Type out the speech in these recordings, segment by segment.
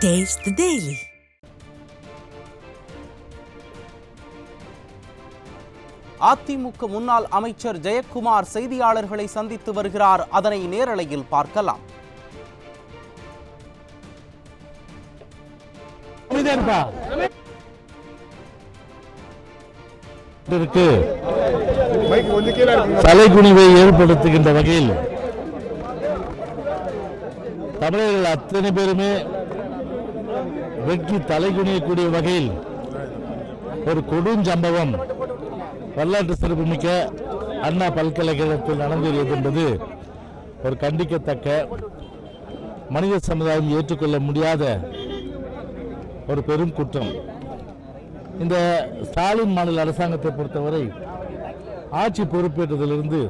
Taste the Daily. AIADMK முன்னாள் அமைச்சர் ஜெயக்குமார் செய்தியாளர்களை சந்தித்து வருகிறார். அதனை நேரலையில் பார்க்கலாம். தலைகுனிவை ஏற்படுத்துகின்ற வகையில் தமிழர்கள் அத்தனை பேருமே வெற்றி தலைகுனியக்கூடிய வகையில் ஒரு கொடுஞ்சம்பவம் வரலாற்று சிறப்புமிக்க அண்ணா பல்கலைக்கழகத்தில் நடந்தது என்பது ஒரு கண்டிக்கத்தக்க, மனித சமுதாயம் ஏற்றுக்கொள்ள முடியாத ஒரு பெரும் குற்றம். இந்த ஸ்டாலின் மாநில அரசாங்கத்தை பொறுத்தவரை ஆட்சி பொறுப்பேற்றதிலிருந்து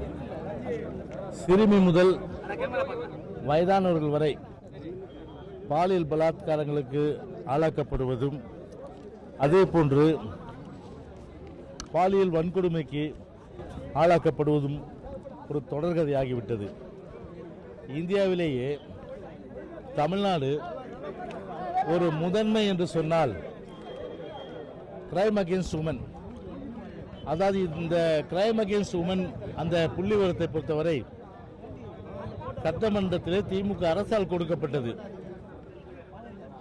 சிறுமி முதல் வயதானவர்கள் வரை பாலியல் பலாத்காரங்களுக்கு ஆளாக்கப்படுவதும், அதே போன்று பாலியல் வன்கொடுமைக்கு ஆளாக்கப்படுவதும் ஒரு தொடர்கதையாகிவிட்டது. இந்தியாவிலேயே தமிழ்நாடு ஒரு முதன்மை என்று சொன்னால் கிரைம் அகெயின்ஸ்ட் உமன், அதாவது இந்த கிரைம் அகெயின்ஸ்ட் உமன் அந்த புள்ளி விவரத்தை பொறுத்தவரை சட்டமன்றத்திலே திமுக அரசால் கொடுக்கப்பட்டது.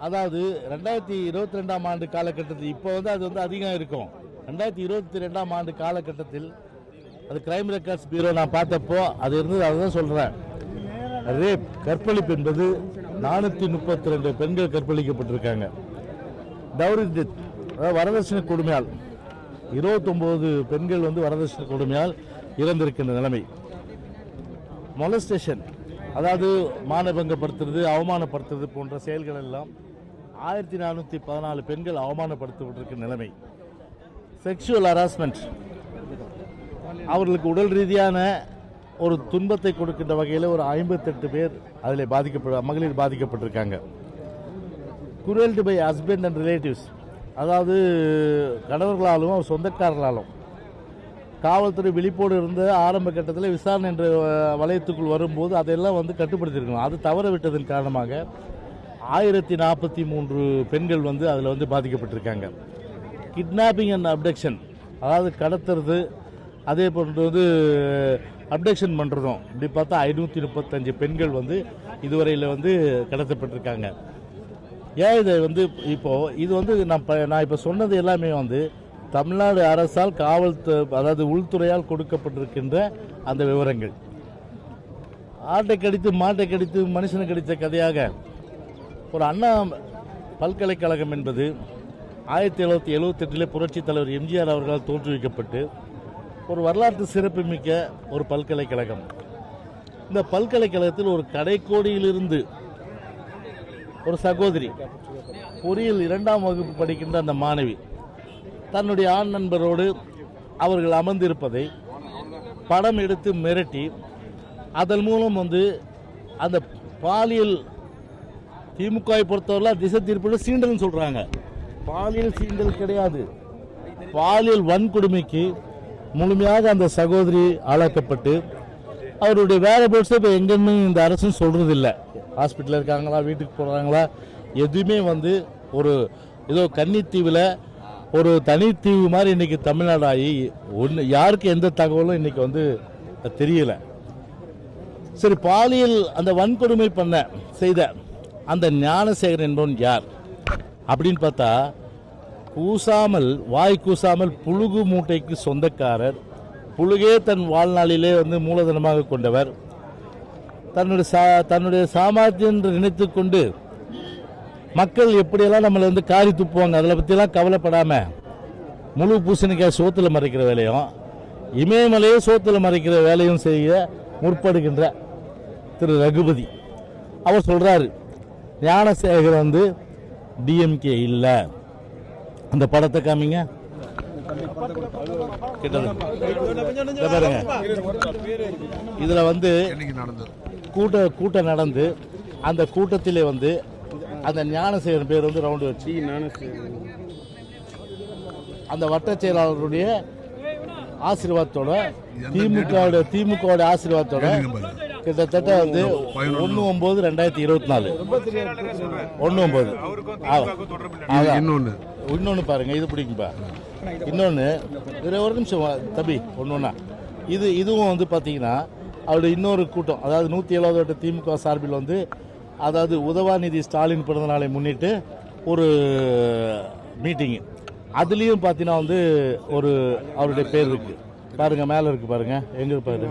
அதாவது 2022ஆம் ஆண்டு காலகட்டத்தில், இப்போ அது அதிகம் இருக்கும். 2022ஆம் ஆண்டு காலகட்டத்தில் அது கிரைம் ரெக்கார்ட்ஸ் பியூரோ நான் பார்த்தப்போ அது இருந்தது. அதுதான் சொல்றேன். ரேப், கற்பழிப்பு என்பது 432 பெண்கள் கற்பழிக்கப்பட்டிருக்காங்க. டவுரி டெத், வரதட்சணை கொடுமையால் 29 பெண்கள் வரதட்சணை கொடுமையால் இறந்திருக்கின்ற நிலைமை. மொலஸ்டேஷன், அதாவது மானபங்கப்படுத்துறது, அவமானப்படுத்துறது போன்ற செயல்கள் எல்லாம் 1414 பெண்கள் அவமானப்படுத்தப்பட்டிருக்கிற நிலைமை. செக்ஷுவல் ஹராஸ்மெண்ட், அவர்களுக்கு உடல் ரீதியான ஒரு துன்பத்தை கொடுக்கின்ற வகையில் ஒரு 58 பேர் அதில் மகளிர் பாதிக்கப்பட்டிருக்காங்க. Cruelty by husband and relatives, அதாவது கணவர்களாலும் சொந்தக்காரர்களாலும் காவல்துறை விழிப்போடு இருந்த ஆரம்ப கட்டத்தில் விசாரணை என்ற வளையத்துக்குள் வரும்போது அதெல்லாம் கட்டுப்படுத்தியிருக்கணும். அது தவற விட்டதன் காரணமாக 1043 பெண்கள் அதில் பாதிக்கப்பட்டிருக்காங்க. கிட்னாப்பிங் அண்ட் அப்டக்ஷன், அதாவது கடத்துறது, அதே போன்று அப்டக்ஷன் பண்ணுறதும், இப்படி பார்த்தா 535 பெண்கள் இதுவரையில் கடத்தப்பட்டிருக்காங்க. ஏன் இதை இப்போ இது நான் இப்போ சொன்னது எல்லாமே தமிழ்நாடு அரசால் அதாவது உள்துறையால் கொடுக்கப்பட்டிருக்கின்ற அந்த விவரங்கள். ஆட்டை கடித்து மாட்டை கடித்து மனுஷனை கடித்த கதையாக ஒரு அண்ணா பல்கலைக்கழகம் என்பது 1778 புரட்சித் தலைவர் எம்ஜிஆர் அவர்களால் தோற்றுவிக்கப்பட்டு ஒரு வரலாற்று சிறப்புமிக்க ஒரு பல்கலைக்கழகம். இந்த பல்கலைக்கழகத்தில் ஒரு கடைக்கோடியிலிருந்து ஒரு சகோதரி, பொறியியல் 2ஆம் வகுப்பு படிக்கின்ற அந்த மாணவி தன்னுடைய ஆண் நண்பரோடு அவர்கள் அமர்ந்திருப்பதை படம் எடுத்து மிரட்டி, அதன் மூலம் அந்த பாலியல், திமுகவை பொறுத்தவரை திசை திருப்பில் சீண்டல் சொல்றாங்க. பாலியல் சீண்டல் கிடையாது, பாலியல் வன்கொடுமைக்கு முழுமையாக அந்த சகோதரி ஆளாக்கப்பட்டு அவருடைய வேலை போட்ஸ் இப்போ எங்கன்னு இந்த அரசும் சொல்றது இல்லை. ஹாஸ்பிட்டல் இருக்காங்களா, வீட்டுக்கு போறாங்களா, எதுவுமே ஒரு ஏதோ கன்னித்தீவில் ஒரு தனித்தீவு மாதிரி இன்னைக்கு தமிழ்நாடு ஆகி யாருக்கு எந்த தகவலும் இன்னைக்கு தெரியல. சரி, பாலியல் அந்த வன்கொடுமை செய்த அந்த ஞானசேகரன் என்பவன் யார் அப்படின்னு பார்த்தா, வாய் கூசாமல் புழுகு மூட்டைக்கு சொந்தக்காரர், புழுகே தன் வாழ்நாளிலே மூலதனமாக கொண்டவர், தன்னுடைய சாமர்த்தியம் என்று நினைத்து கொண்டு மக்கள் எப்படியெல்லாம் நம்மளை காரி துப்புவாங்க அதில் பற்றியெல்லாம் கவலைப்படாம முழு பூசணிக்காய் சோத்துல மறைக்கிற வேலையும் இமயமலையே சோத்துல மறைக்கிற வேலையும் செய்ய முற்படுகின்ற திரு ரகுபதி அவர் சொல்றாரு, ஞானசேகர் டிஎம்கே இல்ல. அந்த படத்தை காமிங்க. இதுல கூட்டம் நடந்து அந்த கூட்டத்திலே அந்த ஞானசேகரன் பேர் ரவுண்டு வச்சு அந்த வட்ட செயலாளருடைய ஆசீர்வாதத்தோட திமுக ஆசீர்வாதத்தோட கிட்டத்தட்ட வந்து 1/9/2024 1/9 இன்னொன்று பாருங்க, இது பிடிக்கும்பா. இன்னொன்று ஒரு நிமிஷம் தம்பி, ஒன்றுன்னா இதுவும் வந்து பார்த்தீங்கன்னா அவருடைய இன்னொரு கூட்டம், அதாவது 170 திமுக சார்பில் வந்து, அதாவது உதவாநிதி ஸ்டாலின் பிறந்த நாளை முன்னிட்டு ஒரு மீட்டிங்கு. அதுலேயும் பார்த்தீங்கன்னா வந்து ஒரு அவருடைய பேர் இருக்கு பாருங்க, மேலே இருக்கு பாருங்க, எங்க பாரு,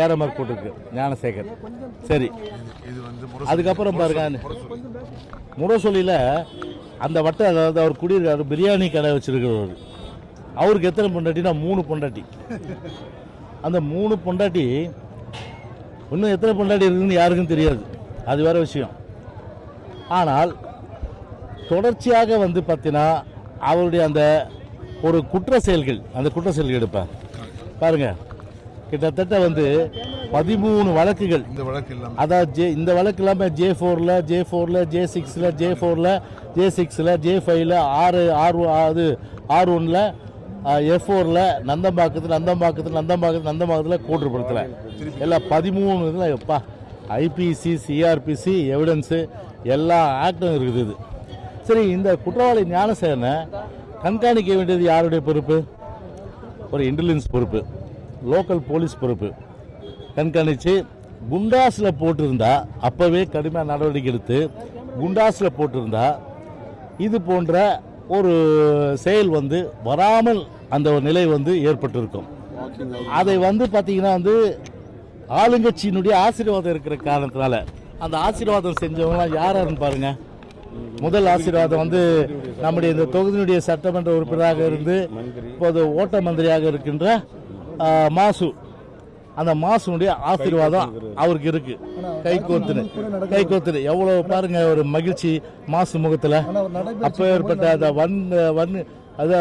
ஏறமார் போட்டிருக்கு ஞானசேகர். சரி, அதுக்கப்புறம் பாருங்க முரசொலியில் அந்த வட்ட, அதாவது அவர் குடியிருக்காரு, பிரியாணி கடை வச்சிருக்கிறவர். அவருக்கு எத்தனை பொண்டாட்டினா 3 பொண்டாட்டி. அந்த 3 பொண்டாட்டி இன்னும் எத்தனை பொண்டாட்டி இருக்குன்னு யாருக்கும் தெரியாது, அது வேற விஷயம். ஆனால் தொடர்ச்சியாக வந்து பார்த்தீங்கன்னா அவருடைய அந்த ஒரு குற்ற செயல்கள், அந்த குற்ற செயல்கள் எடுப்பார் பாருங்க. கிட்டத்தட்ட வந்து 13 வழக்குகள். அதாவது இந்த வழக்கு இல்லாமல் J4ல J6ல J4ல J5ல R1ல F4ல நந்தம்பாக்கத்தில் கூட்டுப்படுத்தல எல்லாம் 13 இதில் எப்பா ஐபிசி சிஆர்பிசி எவிடன்ஸு எல்லா ஆக்டும் இருக்குது. இது சரி, இந்த குற்றவாளி ஞானசேகரனை கண்காணிக்க வேண்டியது யாருடைய பொறுப்பு? ஒரு இன்டெலிஜென்ஸ் பொறுப்பு, லோக்கல் போலீஸ் பொறுப்பு. கண்காணித்து குண்டாஸில் போட்டிருந்தா அப்போவே கடுமையாக நடவடிக்கை எடுத்து, குண்டாஸில் போட்டிருந்தா இது போன்ற ஒரு செயல் வந்து வராமல் அந்த ஒரு நிலை வந்து ஏற்பட்டிருக்கும். அதை வந்து பார்த்தீங்கன்னா வந்து ஆளுங்கட்சியினுடைய ஆசீர்வாதம் இருக்கிற காரணத்தினால, அந்த ஆசீர்வாதம் செஞ்சவங்களாம் யாருன்னு பாருங்க. முதல் ஆசீர்வாதம் வந்து நம்முடைய இந்த தொகுதியினுடைய சட்டமன்ற உறுப்பினராக இருந்து இப்போது ஓட்ட மந்திரியாக இருக்கின்ற மாசு. அந்த மாசுனுடைய ஆசீர்வாதம் அவருக்கு இருக்கு. கை கோத்துன்னு எவ்வளவு பாருங்க ஒரு மகிழ்ச்சி மாசு முகத்துல. அப்பேற்பட்ட அந்த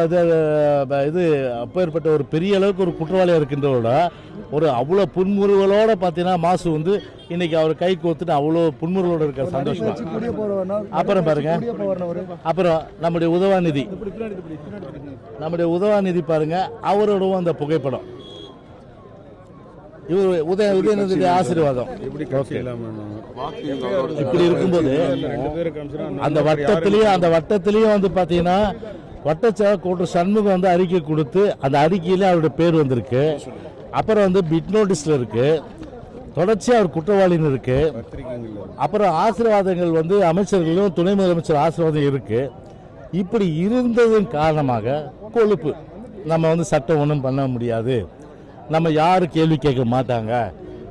இது அப்பேற்பட்ட ஒரு பெரிய அளவுக்கு ஒரு குற்றவாளியாக இருக்கின்றவரோட ஒரு அவ்வளோ புன்முறுவலோட பார்த்தீங்கன்னா மாசு வந்து இன்னைக்கு அவர் கை கோத்துட்டு அவ்வளோ புன்முறுவலோட இருக்க சந்தோஷமா. அப்புறம் பாருங்க, அப்புறம் நம்முடைய உதவாநிதி பாருங்க, அவரோட அந்த புகைப்படம், இவர் உதயநிதி ஆசீர்வாதம். இப்படி இருக்கும்போது அந்த வட்டத்திலையும் வந்து பாத்தீங்கன்னா வட்டச்சார் கோட்டர் சண்முகம் வந்து அறிக்கை கொடுத்து, அந்த அறிக்கையில அவருடைய பேர் வந்திருக்கு. அப்புறம் வந்து பிட் நோட்டீஸ்ல இருக்கு, தொடர்ச்சியா அவர் குற்றவாளின்னு இருக்கு. அப்புறம் ஆசீர்வாதங்கள் வந்து அமைச்சர்களும் துணை முதலமைச்சர் ஆசீர்வாதம் இருக்கு. இப்படி இருந்ததன் காரணமாக கொழுப்பு, நம்ம வந்து சட்டம் ஒன்றும் பண்ண முடியாது, நம்ம யாரும் கேள்வி கேட்க மாட்டாங்க,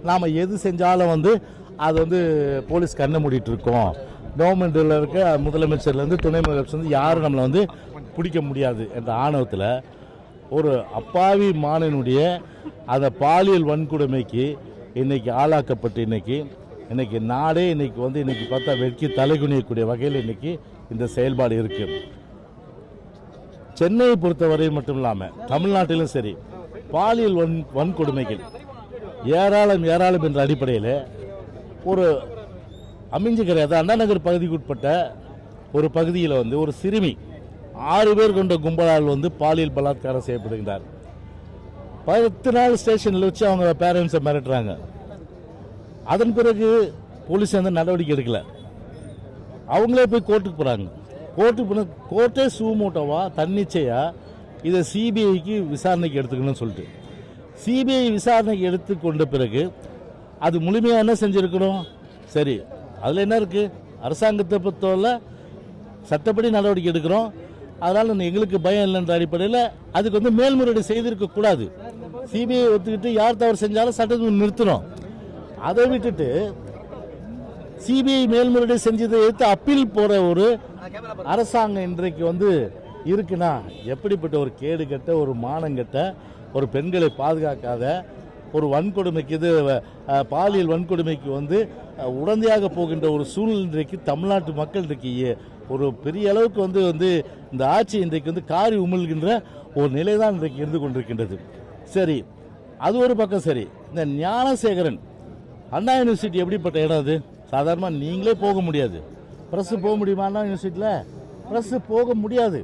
நாம் எது செஞ்சாலும் வந்து அது வந்து போலீஸ் கண்ணை மூடிட்டு இருக்கோம், கவர்மெண்ட்டில் இருக்க முதலமைச்சர்லேருந்து துணை முதலமைச்சர் வந்து யாரும் நம்மளை வந்து பிடிக்க முடியாது என்ற ஆணவத்தில் ஒரு அப்பாவி மாணவனுடைய அந்த பாலியல் வன்கொடுமைக்கு இன்னைக்கு ஆளாக்கப்பட்டு இன்னைக்கு நாடே இன்னைக்கு பார்த்தா வெட்கி தலைகுனியக்கூடிய வகையில் இன்னைக்கு இந்த செயல்பாடு இருக்கு. சென்னையை பொறுத்தவரை மட்டும் இல்லாமல் தமிழ்நாட்டிலும் சரி பாலியல் வன்கொடுமைகள் ஏராளம் என்ற அடிப்படையில் ஒரு அமைஞ்சுக்கிற அண்ணா நகர் பகுதிக்கு உட்பட்ட ஒரு பகுதியில் வந்து ஒரு சிறுமி 6 பேர் கொண்ட கும்பலால் வந்து பாலியல் பலாத்காரம் செய்யப்படுகிறார். 10 நாள் ஸ்டேஷனில் வச்சு அவங்க பேரண்ட்ஸை மிரட்டுறாங்க. அதன் பிறகு போலீஸ் வந்து நடவடிக்கை எடுக்கல, அவங்களே போய் கோர்ட்டுக்கு போறாங்க. கோர்ட்டே சூமோட்டோவா தன்னிச்சையா இதை சிபிஐக்கு விசாரணைக்கு எடுத்துக்கணும்னு சொல்லிட்டு சிபிஐ விசாரணைக்கு எடுத்துக்கொண்ட பிறகு அது முழுமையாக என்ன செஞ்சிருக்கணும்? சரி, அதில் என்ன இருக்கு? அரசாங்கத்தை பொறுத்தவரை சட்டப்படி நடவடிக்கை எடுக்கிறோம், அதனால எங்களுக்கு பயம் இல்லைன்ற அடிப்படையில் அதுக்கு வந்து மேல்முறையீடு செய்திருக்க கூடாது. சிபிஐ ஒத்துக்கிட்டு யார் தவறு செஞ்சாலும் சட்டத்தை நிறுத்தணும். அதை விட்டுட்டு சிபிஐ மேல்முறையீடு செஞ்சதை எடுத்து அப்பீல் போற ஒரு அரசாங்கம் இன்றைக்கு வந்து இருக்குன்னா எப்படிப்பட்ட ஒரு கேடு கட்ட, ஒரு மானங்கட்ட, ஒரு பெண்களை பாதுகாக்காத, ஒரு வன்கொடுமைக்கு இது பாலியல் வன்கொடுமைக்கு வந்து உடந்தையாக போகின்ற ஒரு சூழ்நிலை இன்றைக்கு தமிழ்நாட்டு மக்கள் இன்றைக்கு ஒரு பெரிய அளவுக்கு வந்து இந்த ஆட்சி இன்றைக்கு வந்து காரி உமிழ்கின்ற ஒரு நிலை தான் இன்றைக்கு இருந்து கொண்டிருக்கின்றது. சரி, அது ஒரு பக்கம். சரி, இந்த ஞானசேகரன் அண்ணா யூனிவர்சிட்டி எப்படிப்பட்ட இடம்? அது சாதாரணமாக நீங்களே போக முடியாது. ப்ரெஸ் போக முடியுமா அண்ணா யூனிவர்சிட்டியில்? ப்ரெஸ் போக முடியாது.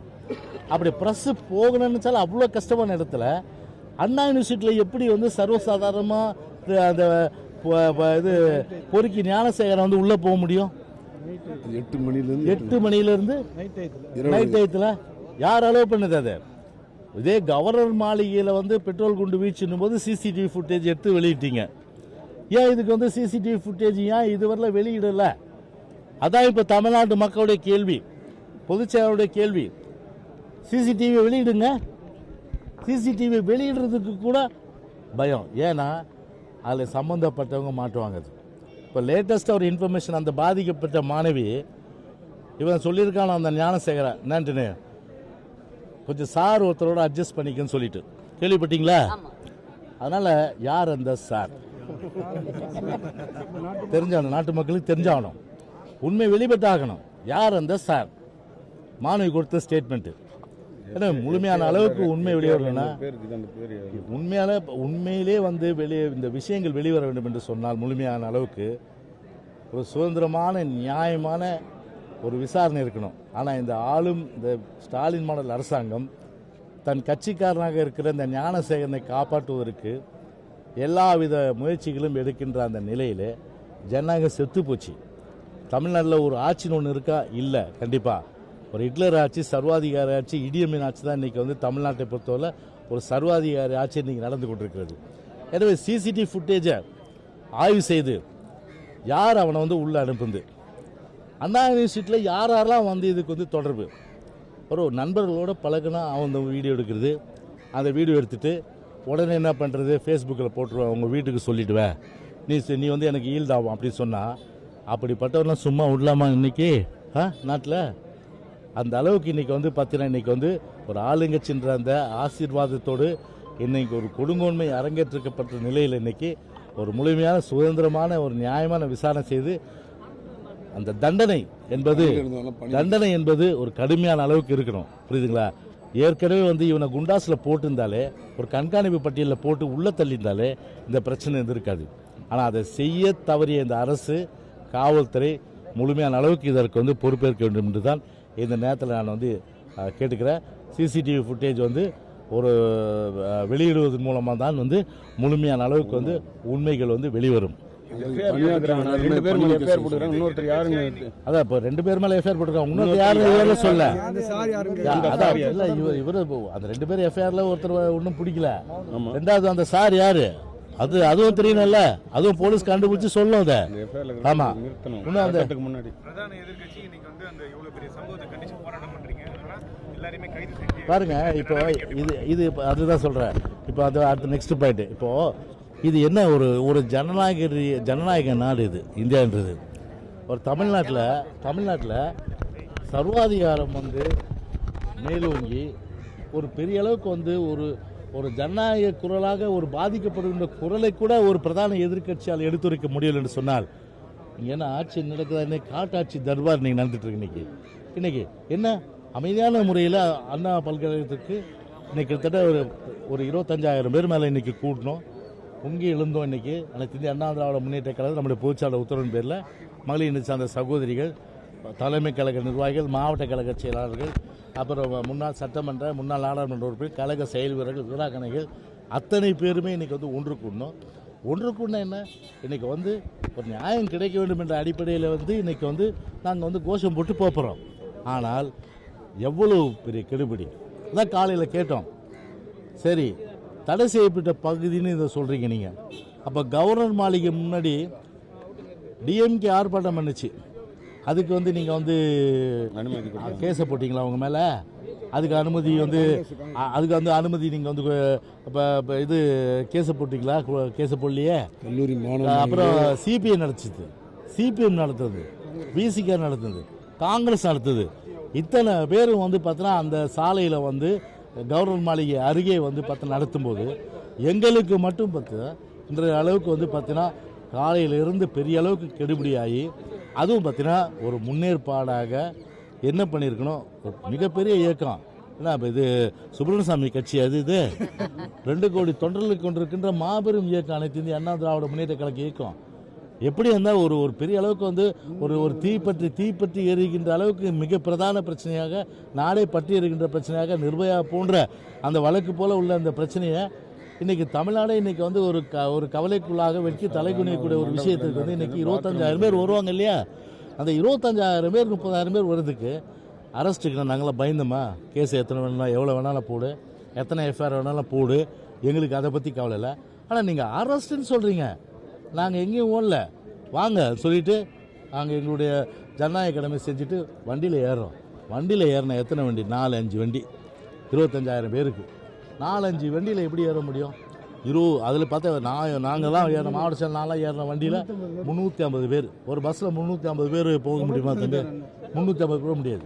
அப்படி ப்ரெஸ் போகணும்னு அவ்வளோ கஷ்டமான இடத்துல அண்ணா யூனிவர்சிட்டியில் எப்படி வந்து சர்வசாதாரணமாக அந்த இது பொறுக்கி ஞானசேகரன் வந்து உள்ளே போக முடியும்? 8 மணிலேருந்து நைட் டயத்தில் யார் அலோவ் பண்ணுது? அதை இதே கவர்னர் மாளிகையில் வந்து பெட்ரோல் குண்டு வீச்சுன்னும் போது சிசிடிவி ஃபுட்டேஜ் எடுத்து வெளியிட்டீங்க. ஏன் இதுக்கு வந்து சிசிடிவி ஃபுட்டேஜ் ஏன் இதுவரை வெளியிடலை? அதான் இப்போ தமிழ்நாட்டு மக்களுடைய கேள்வி, பொதுச்செயலாளருடைய கேள்வி. சிசிடிவி வெளியிடுங்க. சிசிடிவி வெளியிடுறதுக்கு கூட பயம். ஏன்னா அதில் சம்மந்தப்பட்டவங்க மாட்டுவாங்க. இப்போ லேட்டஸ்ட்டாக ஒரு இன்ஃபர்மேஷன், அந்த பாதிக்கப்பட்ட மாணவி இவன் சொல்லியிருக்கான அந்த ஞானசேகரன் என்னன்ட்டுன்னு கொஞ்சம் சார் ஒருத்தரோட அட்ஜஸ்ட் பண்ணிக்கன்னு சொல்லிட்டு கேள்விப்பட்டீங்களா? அதனால் யார் அந்த சார் தெரிஞ்சாகணும், நாட்டு மக்களுக்கு தெரிஞ்சாகணும், உண்மை வெளிப்பட்டாகணும். யார் அந்த சார்? மாணவி கொடுத்த ஸ்டேட்மெண்ட்டு ஏன்னா முழுமையான அளவுக்கு உண்மை வெளிவரணும்னா உண்மையிலே வந்து இந்த விஷயங்கள் வெளிவர வேண்டும் என்று சொன்னால் முழுமையான அளவுக்கு ஒரு சுதந்திரமான நியாயமான ஒரு விசாரணை இருக்கணும். ஆனால் இந்த இந்த ஸ்டாலின் மாடல் அரசாங்கம் தன் கட்சிக்காரனாக இருக்கிற இந்த ஞானசேகரனை காப்பாற்றுவதற்கு எல்லாவித முயற்சிகளும் எடுக்கின்ற அந்த நிலையில் ஜனநாயகம் செத்து போச்சு. தமிழ்நாட்டில் ஒரு ஆட்சின்னு ஒன்று இருக்கா? இல்லை. கண்டிப்பாக ஒரு ஹிட்லர் ஆட்சி, சர்வாதிகார ஆட்சி, இடியமின் ஆட்சி தான் இன்றைக்கி வந்து தமிழ்நாட்டை பொறுத்தவரை ஒரு சர்வாதிகார ஆட்சி இன்றைக்கி நடந்து கொண்டிருக்கிறது. எனவே சிசிடிவி ஃபுட்டேஜை ஆய்வு செய்து யார் அவனை வந்து உள்ளே அனுப்புது, அண்ணா யூனிவர்சிட்டியில் யாரெல்லாம் வந்து இதுக்கு வந்து தொடர்பு, ஒரு நண்பர்களோட பழகுனா அவன் வீடியோ எடுக்கிறது, அந்த வீடியோ எடுத்துகிட்டு உடனே என்ன பண்ணுறது, ஃபேஸ்புக்கில் போட்டுருவேன், உங்கள் வீட்டுக்கு சொல்லிவிடுவேன், நீ வந்து எனக்கு ஈல்ட் ஆகும் அப்படின்னு சொன்னால் அப்படிப்பட்டவரெலாம் சும்மா விடலாமா இன்றைக்கி நாட்டில்? அந்த அளவுக்கு இன்றைக்கி வந்து பார்த்தீங்கன்னா இன்றைக்கி வந்து ஒரு ஆளுங்கட்சின்ற அந்த ஆசீர்வாதத்தோடு இன்றைக்கி ஒரு கொடுங்கோன்மை அரங்கேற்றிருக்கப்பட்ட நிலையில் இன்றைக்கி ஒரு முழுமையான சுதந்திரமான ஒரு நியாயமான விசாரணை செய்து அந்த தண்டனை என்பது ஒரு கடுமையான அளவுக்கு இருக்கணும். புரியுதுங்களா? ஏற்கனவே வந்து இவனை குண்டாஸில் போட்டிருந்தாலே, ஒரு கண்காணிப்பு பட்டியலில் போட்டு உள்ளே தள்ளியிருந்தாலே இந்த பிரச்சனை இருந்திருக்காது. ஆனால் அதை செய்ய தவறிய இந்த அரசு, காவல்துறை முழுமையான அளவுக்கு இதற்கு வந்து பொறுப்பேற்க வேண்டும் என்று தான் இந்த நேரத்தில் நான் வந்து கேட்டுக்கிறேன். சிசிடிவி ஃபுட்டேஜ் வந்து ஒரு வெளியிடுவதன் மூலமாக தான் வந்து முழுமையான அளவுக்கு வந்து உண்மைகள் வந்து வெளிவரும். அதான் இப்போ 2 பேர் மேலே எஃப்ஐஆர் போட்டிருக்காங்க. இன்னொரு யாரும் சொல்ல அதான் இல்லை, இவர் அந்த 2 பேர் எஃப்ஐஆர்ல ஒருத்தர் ஒன்றும் பிடிக்கல. ரெண்டாவது அந்த சார் யாரு அதுவும் தெரியணும்ல, அதுவும் போலீஸ் கண்டுபிடிச்சு சொல்லணும். அதை ஆமா இன்னும் அந்த பாருங்க. இப்போ இது அதுதான் சொல்றேன். இப்போ அது அடுத்த நெக்ஸ்ட் பாயிண்ட். இப்போ இது என்ன ஒரு ஜனநாயக நாடு இது இந்தியான்றது. ஒரு தமிழ்நாட்டில் சர்வாதிகாரம் வந்து மேலோங்கி ஒரு பெரிய அளவுக்கு வந்து ஒரு ஜனநாயக குரலாக ஒரு பாதிக்கப்படுகின்ற குரலை கூட ஒரு பிரதான எதிர்க்கட்சியால் எடுத்துரைக்க முடியல என்று சொன்னால் என்ன ஆட்சி நடக்குதா? இன்னைக்கு காட்டாட்சி தர்பார் இன்னைக்கு நடந்துட்டு இருக்கு. இன்னைக்கு என்ன அமைதியான முறையில் அண்ணா பல்கலைக்கழகத்துக்கு இன்னைக்கு கிட்டத்தட்ட ஒரு 25,000 பேர் மேலே இன்னைக்கு கூட்டணும், பொங்கி எழுந்தோம். இன்னைக்கு அனைத்து இந்திய அண்ணா திராவிட முன்னேற்ற கழகம் நம்முடைய பொதுச்சாளர் உத்தரவின் பேரில் மகளிர் சார்ந்த சகோதரிகள், தலைமை கழக நிர்வாகிகள், மாவட்ட கழக செயலாளர்கள், அப்புறம் முன்னாள் சட்டமன்ற முன்னாள் நாடாளுமன்ற உறுப்பினர், கழக செயல் வீரர்கள், வீராங்கனைகள் அத்தனை பேருமே இன்னைக்கு வந்து ஒன்று கூடணும் என்ன இன்னைக்கு வந்து ஒரு நியாயம் கிடைக்க வேண்டும் என்ற அடிப்படையில் வந்து இன்னைக்கு வந்து நாங்கள் வந்து கோஷம் போட்டு போகிறோம். ஆனால் எவ்வளவு பெரிய கெடுபிடி தான் காலையில் கேட்டோம். சரி, தடை செய்யப்பட்ட பகுதின்னு இதை சொல்கிறீங்க நீங்கள். அப்போ கவர்னர் மாளிகை முன்னாடி டிஎம்கே ஆர்ப்பாட்டம் பண்ணுச்சு, அதுக்கு வந்து நீங்கள் வந்து கேஸை போட்டிங்களா அவங்க மேலே? அதுக்கு அனுமதி அனுமதி நீங்கள் வந்து இப்போ இது கேஸை போட்டிங்களா? கேஸை போடலையே. அப்புறம் சிபிஎம் நடத்துது, பிசிகே நடத்துது, காங்கிரஸ் நடத்துது. இத்தனை பேரும் வந்து பார்த்தீங்கன்னா அந்த சாலையில் வந்து கவர்னர் மாளிகை அருகே வந்து பார்த்தீங்கன்னா நடத்தும்போது எங்களுக்கு மட்டும் பார்த்தீங்கன்னா இன்றைய அளவுக்கு வந்து பார்த்தீங்கன்னா காலையிலிருந்து பெரிய அளவுக்கு கெடுபிடியாகி, அதுவும் பார்த்தீங்கன்னா ஒரு முன்னேற்பாடாக என்ன பண்ணியிருக்கணும், ஒரு மிகப்பெரிய இயக்கம். ஏன்னா இப்போ இது சுப்பிரமணியசாமி கட்சி, இது 2 கோடி தொண்டர்களுக்கு கொண்டிருக்கின்ற மாபெரும் இயக்கம் அனைத்து இந்திய அண்ணா திராவிட முன்னேற்ற கழக இயக்கம். எப்படி இருந்தால் ஒரு பெரிய அளவுக்கு வந்து ஒரு தீப்பற்றி எரிகின்ற அளவுக்கு மிக பிரதான பிரச்சனையாக, நாடே பற்றி எரிகின்ற பிரச்சனையாக நிர்பயா போன்ற அந்த வழக்கு போல உள்ள அந்த பிரச்சனையை இன்றைக்கி தமிழ்நாடே இன்றைக்கி வந்து ஒரு கவலைக்குள்ளாக வெட்கி தலைகுனியக்கூடிய ஒரு விஷயத்துக்கு வந்து இன்றைக்கி 25,000 பேர் வருவாங்க இல்லையா? அந்த 25,000 பேர் 30,000 பேர் வர்றதுக்கு அரெஸ்ட்டுக்கு நாங்களாம் பயந்தோமா? கேஸ் எத்தனை வேணாலும் எவ்வளோ வேணாலும் போடு, எத்தனை எஃப்ஐஆர் வேணாலும் போடு, எங்களுக்கு அதை பற்றி கவலை இல்லை. ஆனால் நீங்கள் அரெஸ்ட்டுன்னு சொல்கிறீங்க, நாங்கள் எங்கேயும் ஓடல வாங்க சொல்லிவிட்டு நாங்கள் எங்களுடைய ஜனநாயக கடமை செஞ்சுட்டு வண்டியில் ஏறுறோம். வண்டியில் ஏறின எத்தனை வண்டி? 4-5 வண்டி, 25,000 பேருக்கு 4-5 வண்டியில் எப்படி ஏற முடியும்? அதில் பார்த்தா நாங்கள்லாம் ஏறின மாவட்ட செயல் நான்லாம் ஏறின வண்டியில் 350 பேர். ஒரு பஸ்ஸில் 350 பேர் போக முடியுமா தம்பி? 350 போக முடியாது.